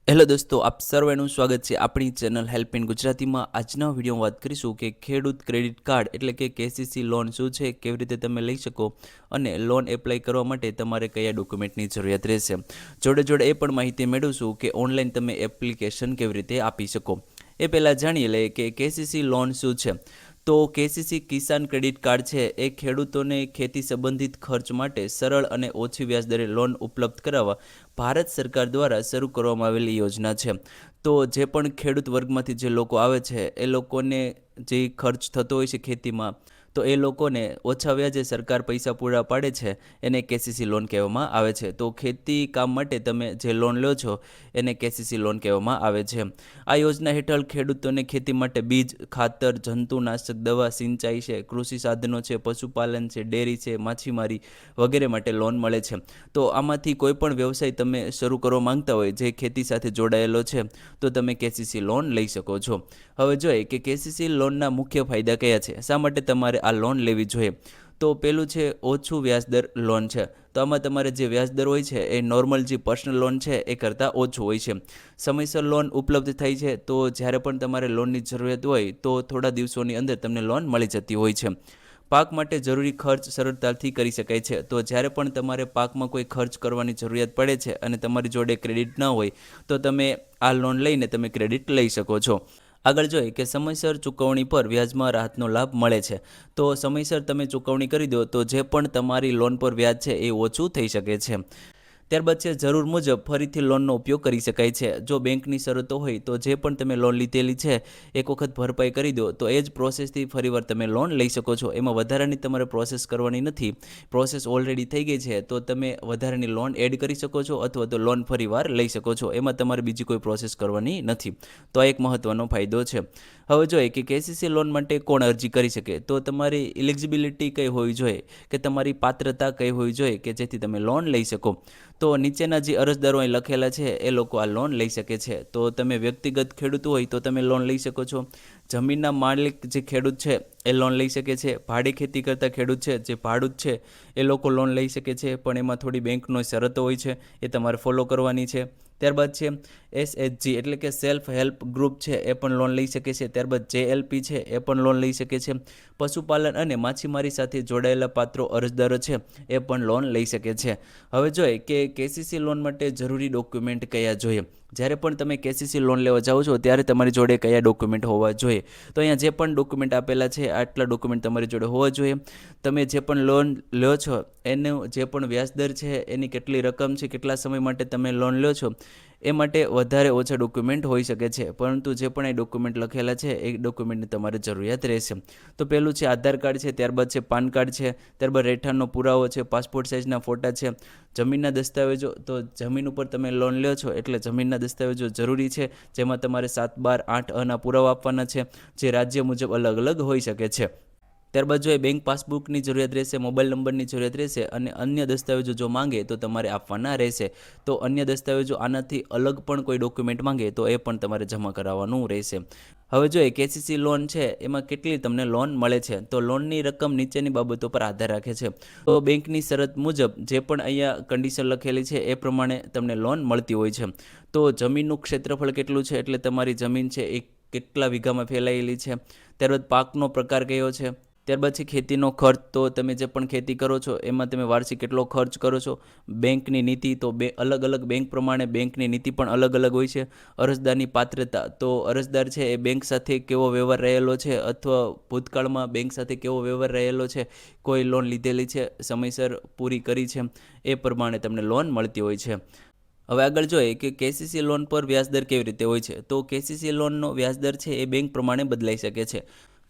Hello દોસ્તો, આપ સર્વેનું સ્વાગત છે આપણી ચેનલ હેલ્પ ઇન ગુજરાતીમાં. આજના વિડીયોમાં વાત કરીશું કે ખેડૂત ક્રેડિટ કાર્ડ એટલે કે કેસીસી લોન શું છે, કેવી રીતે તમે લઈ શકો અને લોન એપ્લાય કરવા માટે તમારે કયા ડોક્યુમેન્ટની જરૂરિયાત રહેશે. જોડે જોડે એ પણ માહિતી મેળવશું કે ઓનલાઈન તમે એપ્લિકેશન કેવી રીતે આપી શકો. એ પહેલાં જાણી લઈએ કે કેસીસી લોન શું છે. તો કેસીસી કિસાન ક્રેડિટ કાર્ડ છે એ ખેડૂતોને ખેતી સંબંધિત ખર્ચ માટે સરળ અને ઓછી વ્યાજદરે લોન ઉપલબ્ધ કરાવવા ભારત સરકાર દ્વારા શરૂ કરવામાં આવેલી યોજના છે. તો જે પણ ખેડૂત વર્ગમાંથી જે લોકો આવે છે એ લોકોને જે ખર્ચ થતો હોય છે ખેતીમાં, તો એ લોકોને ઓછા વ્યાજે સરકાર પૈસા પૂરા પાડે છે, એને કેસીસી લોન કહેવામાં આવે છે. તો ખેતી કામ માટે તમે જે લોન લો છો એને કેસીસી લોન કહેવામાં આવે છે. આ યોજના હેઠળ ખેડૂતોને ખેતી માટે બીજ, ખાતર, જંતુનાશક દવા, સિંચાઈ છે, કૃષિ સાધનો છે, પશુપાલન છે, ડેરી છે, માછીમારી વગેરે માટે લોન મળે છે. તો આમાંથી કોઈ પણ વ્યવસાય તમે શરૂ કરવા માંગતા હોય જે ખેતી સાથે જોડાયેલો છે તો તમે કેસીસી લોન લઈ શકો છો. હવે જોઈએ કે કેસીસી લોનના મુખ્ય ફાયદા કયા છે, શા માટે તમારે આ લોન લેવી જોઈએ. તો પેલું છે ઓછું વ્યાજદર લોન છે. તો આમાં તમારે જે વ્યાજદર હોય છે એ નોર્મલ જે પર્સનલ લોન છે એ કરતાં ઓછું હોય છે. સમયસર લોન ઉપલબ્ધ થાય છે, તો જ્યારે પણ તમારે લોનની જરૂરિયાત હોય તો થોડા દિવસોની અંદર તમને લોન મળી જતી હોય છે. પાક માટે જરૂરી ખર્ચ સરળતાથી કરી શકાય છે. તો જ્યારે પણ તમારે પાકમાં કોઈ ખર્ચ કરવાની જરૂરિયાત પડે છે અને તમારી જોડે ક્રેડિટ ન હોય તો તમે આ લોન લઈને તમે ક્રેડિટ લઈ શકો છો. આગળ જોઈએ કે સમયસર ચૂકવણી પર વ્યાજમાં રાહતનો લાભ મળે છે. તો સમયસર તમે ચૂકવણી કરી દો તો જે પણ તમારી લોન પર વ્યાજ છે એ ઓછું થઈ શકે છે. ત્યારબાદ છે જરૂર મુજબ ફરીથી લોનનો ઉપયોગ કરી શકાય છે. જો બેંકની શરતો હોય તો જે પણ તમે લોન લીધેલી છે એક વખત ભરપાઈ કરી દો તો એ જ પ્રોસેસથી ફરીવાર તમે લોન લઈ શકો છો. એમાં વધારાની તમારે પ્રોસેસ કરવાની નથી. પ્રોસેસ ઓલરેડી થઈ ગઈ છે તો તમે વધારાની લોન એડ કરી શકો છો અથવા તો લોન ફરીવાર લઈ શકો છો. એમાં તમારે બીજી કોઈ પ્રોસેસ કરવાની નથી. તો આ એક મહત્ત્વનો ફાયદો છે. હવે જોઈએ કે કેસીસી લોન માટે કોણ અરજી કરી શકે. તો તમારી ઇલિજિબિલિટી કઈ હોવી જોઈએ કે તમારી પાત્રતા કઈ હોવી જોઈએ કે જેથી તમે લોન લઈ શકો. તો નીચેના જે અરજદારો અહીં લખેલા છે એ લોકો આ લોન લઈ શકે છે. તો તમે વ્યક્તિગત ખેડૂત હોય તો તમે લોન લઈ શકો છો. જમીનના માલિક જે ખેડૂત છે એ લોન લઈ શકે છે. ભાડે ખેતી કરતા ખેડૂત છે જે ભાડૂત છે એ લોકો લોન લઈ શકે છે, પણ એમાં થોડી બેંકનો શરતો હોય છે, એ તમારે ફોલો કરવાની છે. ત્યારબાદ છે એસએચજી એટલે કે સેલ્ફ હેલ્પ ગ્રુપ છે એ પણ લોન લઈ શકે છે. ત્યારબાદ જેએલપી છે એ પણ લોન લઈ શકે છે. પશુપાલન અને માછીમારી સાથે જોડાયેલા પાત્રો અરજદારો છે એ પણ લોન લઈ શકે છે. હવે જોઈએ કે કેસીસી લોન માટે જરૂરી ડોક્યુમેન્ટ કયા જોઈએ. જ્યારે પણ તમે કેસીસી લોન લેવા જાઓ છો ત્યારે તમારી જોડે કયા ડોક્યુમેન્ટ હોવા જોઈએ. તો અહીંયા જે પણ ડોક્યુમેન્ટ આપેલા છે આટલા ડોક્યુમેન્ટ તમારી જોડે હોવા જોઈએ. તમે જે પણ લોન લો છો એનું જે પણ વ્યાજદર છે, એની કેટલી રકમ છે, કેટલા સમય માટે તમે લોન લો છો એ માટે વધારે ઓછા ડોક્યુમેન્ટ હોઈ શકે છે, પરંતુ જે પણ એ ડોક્યુમેન્ટ લખેલા છે એ ડોક્યુમેન્ટની તમારે જરૂરિયાત રહેશે. તો પહેલું છે આધાર કાર્ડ છે, ત્યારબાદ છે પાન કાર્ડ છે, ત્યારબાદ રહેઠાણનો પુરાવો છે, પાસપોર્ટ સાઇઝના ફોટા છે, જમીનના દસ્તાવેજો. તો જમીન ઉપર તમે લોન લો છો એટલે જમીનના દસ્તાવેજો જરૂરી છે, જેમાં તમારે 7, 12, 8 પુરાવા આપવાના છે, જે રાજ્ય મુજબ અલગ અલગ હોઈ શકે છે. ત્યારબાદ જો એ બેંક પાસબુકની જરૂરિયાત રહેશે, મોબાઈલ નંબરની જરૂરિયાત રહેશે અને અન્ય દસ્તાવેજો જો માંગે તો તમારે આપવાના રહેશે. તો અન્ય દસ્તાવેજો આનાથી અલગ પણ કોઈ ડોક્યુમેન્ટ માંગે તો એ પણ તમારે જમા કરાવવાનું રહેશે. હવે જોઈએ કેસીસી લોન છે એમાં કેટલી તમને લોન મળે છે. તો લોનની રકમ નીચેની બાબતો પર આધાર રાખે છે. તો બેંકની શરત મુજબ જે પણ અહીંયા કન્ડિશન લખેલી છે એ પ્રમાણે તમને લોન મળતી હોય છે. તો જમીનનું ક્ષેત્રફળ કેટલું છે એટલે તમારી જમીન છે એ કેટલા વીઘામાં ફેલાયેલી છે. ત્યારબાદ પાકનો પ્રકાર કયો છે. ત્યારબાદ છે ખેતીનો ખર્ચ. તો તમે જે પણ ખેતી કરો છો એમાં તમે વાર્ષિક કેટલો ખર્ચ કરો છો. બેંકની નીતિ. તો અલગ અલગ બેંક પ્રમાણે બેંકની નીતિ પણ અલગ અલગ હોય છે. અરજદારની પાત્રતા. તો અરજદાર છે એ બેંક સાથે કેવો વ્યવહાર રહેલો છે અથવા ભૂતકાળમાં બેંક સાથે કેવો વ્યવહાર રહેલો છે, કોઈ લોન લીધેલી છે, સમયસર પૂરી કરી છે, એ પ્રમાણે તમને લોન મળતી હોય છે. હવે આગળ જોઈએ કે કેસીસી લોન પર વ્યાજદર કેવી રીતે હોય છે. તો કેસીસી લોનનો વ્યાજદર છે એ બેંક પ્રમાણે બદલાઈ શકે છે.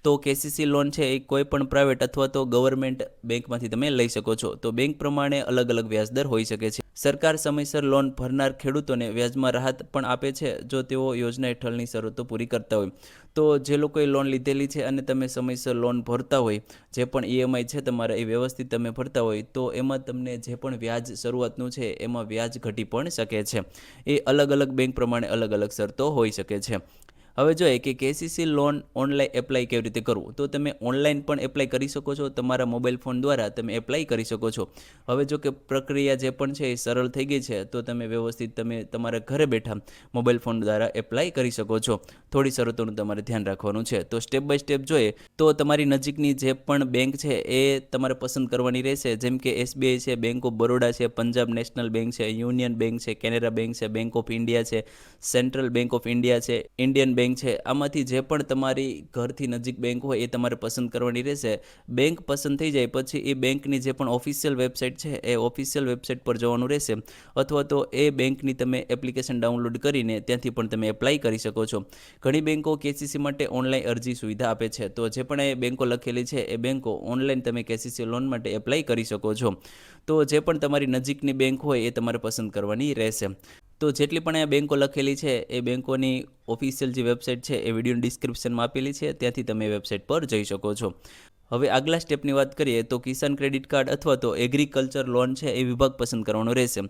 તો કેસીસી લોન છે એ કોઈ પણ પ્રાઇવેટ અથવા તો ગવર્મેન્ટ બેંકમાંથી તમે લઈ શકો છો. તો બેંક પ્રમાણે અલગ અલગ વ્યાજદર હોઈ શકે છે. સરકાર સમયસર લોન ભરનાર ખેડૂતોને વ્યાજમાં રાહત પણ આપે છે જો તેઓ યોજના હેઠળની શરતો પૂરી કરતા હોય. તો જે લોકોએ લોન લીધેલી છે અને તમે સમયસર લોન ભરતા હોય, જે પણ ઈએમઆઈ છે તમારા એ વ્યવસ્થિત તમે ભરતા હોય, તો એમાં તમને જે પણ વ્યાજ શરૂઆતનું છે એમાં વ્યાજ ઘટી પણ શકે છે. એ અલગ અલગ બેંક પ્રમાણે અલગ અલગ શરતો હોઈ શકે છે. હવે જોઈએ કે કેસીસી લોન ઓનલાઈન એપ્લાય કેવી રીતે કરવું, તો તમે ઓનલાઈન પણ એપ્લાય કરી શકો છો, તમારા મોબાઈલ ફોન દ્વારા તમે એપ્લાય કરી શકો છો. હવે જો કે પ્રક્રિયા જે પણ છે એ સરળ થઈ ગઈ છે, તો તમે વ્યવસ્થિત તમે તમારા ઘરે બેઠા મોબાઈલ ફોન દ્વારા એપ્લાય કરી શકો છો. થોડી શરતોનું તમારે ધ્યાન રાખવાનું છે. તો સ્ટેપ બાય સ્ટેપ જોઈએ તો તમારી નજીકની જે પણ બેંક છે એ તમારે પસંદ કરવાની રહેશે. જેમ કે SBI છે, બેંક ઓફ બરોડા છે, પંજાબ નેશનલ બેંક છે, યુનિયન બેંક છે, કેનેરા બેંક છે, બેંક ઓફ ઇન્ડિયા છે, સેન્ટ્રલ બેંક ઓફ ઇન્ડિયા છે, ઇન્ડિયન બેંક છે. આમાંથી જે પણ તમારી ઘરથી નજીક બેંક હોય એ તમારે પસંદ કરવાની રહેશે. બેંક પસંદ થઈ જાય પછી એ બેંકની જે પણ ઓફિશિયલ વેબસાઇટ છે એ ઓફિશિયલ વેબસાઇટ પર જવાનું રહેશે, અથવા તો એ બેંકની તમે એપ્લિકેશન ડાઉનલોડ કરીને ત્યાંથી પણ તમે એપ્લાય કરી શકો છો. ઘણી બેંકો કેસીસી માટે ઓનલાઈન અરજી સુવિધા આપે છે, તો જે પણ એ બેંકો લખેલી છે એ બેંકો ઓનલાઈન તમે કેસીસી લોન માટે એપ્લાય કરી શકો છો. તો જે પણ તમારી નજીકની બેંક હોય એ તમારે પસંદ કરવાની રહેશે. તો જેટલી પણ આ બેંકો લખેલી છે એ બેંકોની ઓફિશિયલ જે વેબસાઇટ છે એ વિડીયોની ડિસ્ક્રિપ્શનમાં આપેલી છે, ત્યાંથી તમે વેબસાઇટ પર જઈ શકો છો. હવે આગલા સ્ટેપની વાત કરીએ તો કિસાન ક્રેડિટ કાર્ડ અથવા તો એગ્રીકલ્ચર લોન છે એ વિભાગ પસંદ કરવાનો રહેશે.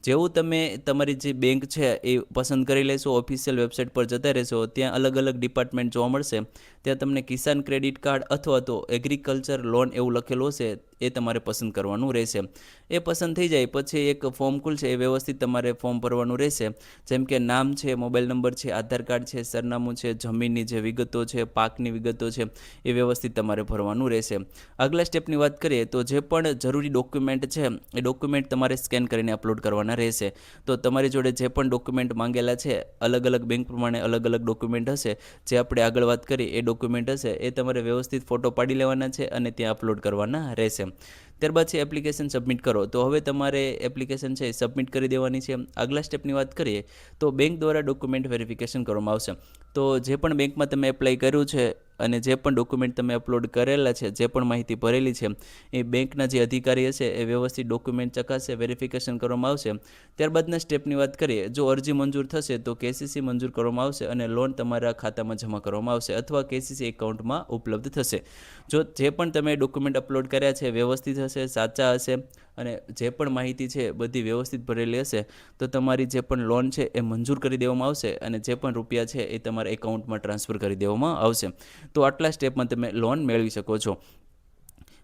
જેવું તમે તમારી જે બેંક છે એ પસંદ કરી લેશો, ઓફિશિયલ વેબસાઇટ પર જતા રહેશો, ત્યાં અલગ અલગ ડિપાર્ટમેન્ટ જોવા મળશે. ત્યાં તમને કિસાન ક્રેડિટ કાર્ડ અથવા તો એગ્રીકલ્ચર લોન એવું લખેલું હશે, એ તમારે પસંદ કરવાનું રહેશે. એ પસંદ થઈ જાય પછી એક ફોર્મ ખુલશે, એ વ્યવસ્થિત તમારે ફોર્મ ભરવાનું રહેશે. જેમ કે નામ છે, મોબાઈલ નંબર છે, આધાર કાર્ડ છે, સરનામું છે, જમીનની જે વિગતો છે, પાકની વિગતો છે, એ વ્યવસ્થિત તમારે ભરવાનું રહેશે. આગલા સ્ટેપની વાત કરીએ તો જે પણ જરૂરી ડોક્યુમેન્ટ છે એ ડોક્યુમેન્ટ તમારે સ્કેન કરીને અપલોડ કરવાના રહેશે. તો તમારી જોડે જે પણ ડોક્યુમેન્ટ માંગેલા છે, અલગ અલગ બેંક પ્રમાણે અલગ અલગ ડોક્યુમેન્ટ હશે, જે આપણે આગળ વાત કરી એ ડોક્યુમેન્ટ હશે એ તમારે વ્યવસ્થિત ફોટો પાડી લેવાના છે અને ત્યાં અપલોડ કરવાના રહેશે. ત્યારબાદ છે એપ્લિકેશન સબમિટ કરો. તો હવે તમારે એપ્લિકેશન છે એ સબમિટ કરી દેવાની છે. આગલા સ્ટેપની વાત કરીએ તો બેંક દ્વારા ડોક્યુમેન્ટ વેરિફિકેશન કરવામાં આવશે. તો જે પણ બેંકમાં તમે એપ્લાય કર્યું છે અને જે પણ ડોક્યુમેન્ટ તમે અપલોડ કરેલા છે, જે પણ માહિતી ભરેલી છે, એ બેંકના જે અધિકારી હશે એ વ્યવસ્થિત ડોક્યુમેન્ટ ચકાસે, વેરિફિકેશન કરવામાં આવશે. ત્યારબાદના સ્ટેપની વાત કરીએ, જો અરજી મંજૂર થશે તો કેસીસી મંજૂર કરવામાં આવશે અને લોન તમારા ખાતામાં જમા કરવામાં આવશે અથવા કેસીસી એકાઉન્ટમાં ઉપલબ્ધ થશે. જો જે પણ તમે ડોક્યુમેન્ટ અપલોડ કર્યા છે વ્યવસ્થિત હશે, સાચા હશે અને જે પણ માહિતી છે બધી વ્યવસ્થિત ભરેલી હશે, તો તમારી જે પણ લોન છે એ મંજૂર કરી દેવામાં આવશે અને જે પણ રૂપિયા છે એ તમારા એકાઉન્ટમાં ટ્રાન્સફર કરી દેવામાં આવશે. તો આટલા સ્ટેપમાં તમે લોન મેળવી શકો છો.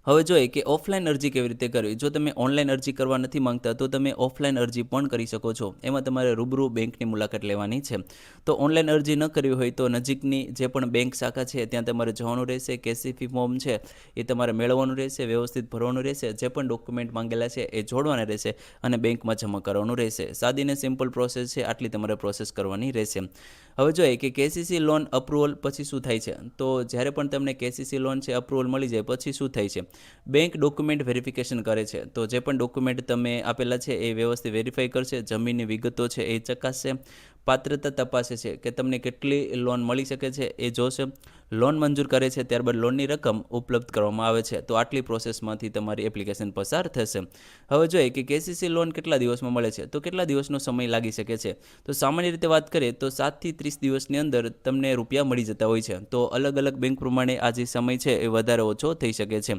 હવે જોઈએ કે ઓફલાઈન અરજી કેવી રીતે કરવી. જો તમે ઓનલાઈન અરજી કરવા નથી માંગતા તો તમે ઓફલાઈન અરજી પણ કરી શકો છો. એમાં તમારે રૂબરૂ બેંકની મુલાકાત લેવાની છે. તો ઓનલાઈન અરજી ન કરવી હોય તો નજીકની જે પણ બેંક શાખા છે ત્યાં તમારે જવાનું રહેશે. કેસીસી ફોર્મ છે એ તમારે મેળવવાનું રહેશે, વ્યવસ્થિત ભરવાનું રહેશે, જે પણ ડોક્યુમેન્ટ માંગેલા છે એ જોડવાના રહેશે અને બેંકમાં જમા કરવાનું રહેશે. સાદી ને સિમ્પલ પ્રોસેસ છે, આટલી તમારે પ્રોસેસ કરવાની રહેશે. હવે જોઈએ કે કેસીસી લોન અપ્રુવલ પછી શું થાય છે. તો જ્યારે પણ તમને કેસીસી લોન છે અપ્રુવલ મળી જાય પછી શું થાય છે, બેંક ડોક્યુમેન્ટ વેરિફિકેશન કરે છે. તો જે પણ ડોક્યુમેન્ટ તમે આપેલા છે એ વ્યવસ્થિત વેરીફાઈ કરશે, જમીનની વિગતો છે એ ચકાસશે, પાત્રતા તપાસે છે કે તમને કેટલી લોન મળી શકે છે એ જોશે, લોન મંજૂર કરે છે, ત્યારબાદ લોનની રકમ ઉપલબ્ધ કરવામાં આવે છે. તો આટલી પ્રોસેસમાંથી તમારી એપ્લિકેશન પસાર થશે. હવે જોઈએ કે કેસીસી લોન કેટલા દિવસમાં મળે છે. તો કેટલા દિવસનો સમય લાગી શકે છે. તો સામાન્ય રીતે વાત કરીએ તો 7 થી 30 દિવસની અંદર તમને રૂપિયા મળી જતા હોય છે. તો અલગ અલગ બેંક પ્રમાણે આ જે સમય છે એ વધારે ઓછો થઈ શકે છે,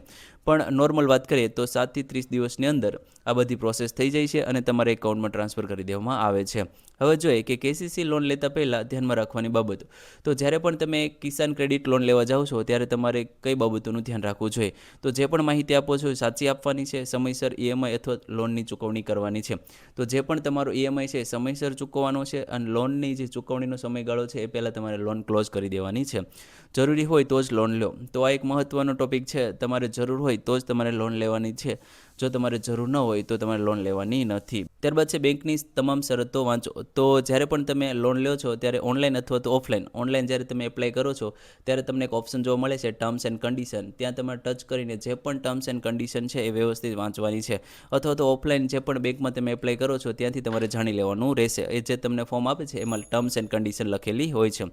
પણ નોર્મલ વાત કરીએ તો 7 થી 30 દિવસની અંદર આ બધી પ્રોસેસ થઈ જાય છે અને તમારા એકાઉન્ટમાં ટ્રાન્સફર કરી દેવામાં આવે છે. હવે જોઈએ કે કેસીસી લોન લેતા પહેલાં ધ્યાનમાં રાખવાની બાબતો. તો જ્યારે પણ તમે કિસાન ક્રેડિટ લોન લેવા જાઓ છો ત્યારે તમારે કઈ બાબતોનું ધ્યાન રાખવું જોઈએ. તો જે પણ માહિતી આપો છો એ સાચી આપવાની છે, સમયસર EMI અથવા લોનની ચૂકવણી કરવાની છે. તો જે પણ તમારો EMI છે એ સમયસર ચૂકવવાનો છે અને લોનની જે ચૂકવણીનો સમયગાળો છે એ પહેલાં તમારે લોન ક્લોઝ કરી દેવાની છે. જરૂરી હોય તો જ લોન લો. તો આ એક મહત્ત્વનો ટોપિક છે. તમારે જરૂર હોય તો જ તમારે લોન લેવાની છે. જો તમારે જરૂર ન હોય તો તમારે લોન લેવાની નથી. ત્યારબાદ છે બેંકની તમામ શરતો વાંચો. તો જ્યારે પણ તમે લોન લો છો ત્યારે ઓનલાઈન અથવા તો ઓફલાઈન, ઓનલાઈન જ્યારે તમે એપ્લાય કરો છો ત્યારે તમને એક ઓપ્શન જોવા મળે છે ટર્મ્સ એન્ડ કન્ડિશન. ત્યાં તમારે ટચ કરીને જે પણ ટર્મ્સ એન્ડ કન્ડિશન છે એ વ્યવસ્થિત વાંચવાની છે. અથવા તો ઓફલાઈન જે પણ બેંકમાં તમે એપ્લાય કરો છો ત્યાંથી તમારે જાણી લેવાનું રહેશે. એ જે તમને ફોર્મ આપે છે એમાં ટર્મ્સ એન્ડ કન્ડિશન લખેલી હોય છે.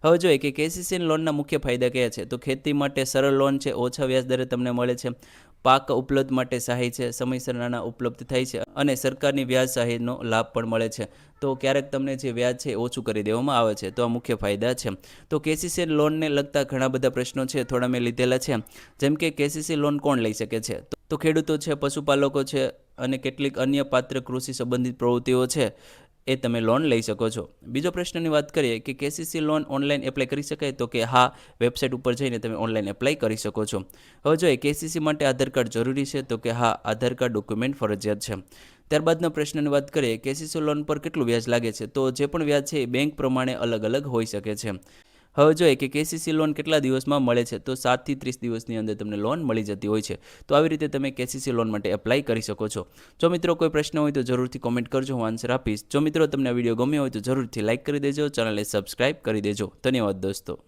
હવે જોઈએ કે કેસીસી લોનના મુખ્ય ફાયદા કયા છે. તો ખેતી માટે સરળ લોન છે, ઓછા વ્યાજ દરે તમને મળે છે, પાક ઉપલબ્ધ માટે સહાય છે, સમયસર નાણાં ઉપલબ્ધ થાય છે અને સરકારની વ્યાજ સહાયનો લાભ પણ મળે છે. તો ક્યારેક તમને જે વ્યાજ છે એ ઓછું કરી દેવામાં આવે છે. તો આ મુખ્ય ફાયદા છે. તો કેસીસી લોનને લગતા ઘણા બધા પ્રશ્નો છે, થોડા મેં લીધેલા છે. જેમ કે કેસીસી લોન કોણ લઈ શકે છે. તો ખેડૂતો છે, પશુપાલકો છે અને કેટલીક અન્ય પાત્ર કૃષિ સંબંધિત પ્રવૃત્તિઓ છે એ તમે લોન લઈ શકો છો. બીજો પ્રશ્નની વાત કરીએ કે કેસીસી લોન ઓનલાઈન એપ્લાય કરી શકાય, તો કે હા, વેબસાઇટ ઉપર જઈને તમે ઓનલાઈન એપ્લાય કરી શકો છો. હવે જોઈએ કેસીસી માટે આધાર કાર્ડ જરૂરી છે, તો કે હા, આધાર કાર્ડ ડોક્યુમેન્ટ ફરજિયાત છે. ત્યારબાદના પ્રશ્નની વાત કરીએ કેસીસી લોન પર કેટલું વ્યાજ લાગે છે, તો જે પણ વ્યાજ છે એ બેંક પ્રમાણે અલગ અલગ હોઈ શકે છે. હવે જોઈએ કે કેસીસી લોન કેટલા દિવસમાં મળે છે, તો 7 થી 30 દિવસની અંદર તમને લોન મળી જતી હોય છે. તો આવી રીતે તમે કેસીસી લોન માટે એપ્લાય કરી શકો છો. જો મિત્રો કોઈ પ્રશ્ન હોય તો જરૂરથી કોમેન્ટ કરજો, હું આન્સર આપીશ. જો મિત્રો તમને આ વિડીયો ગમ્યો હોય તો જરૂરથી લાઇક કરી દેજો, ચેનલને સબસ્ક્રાઇબ કરી દેજો. ધન્યવાદ દોસ્તો.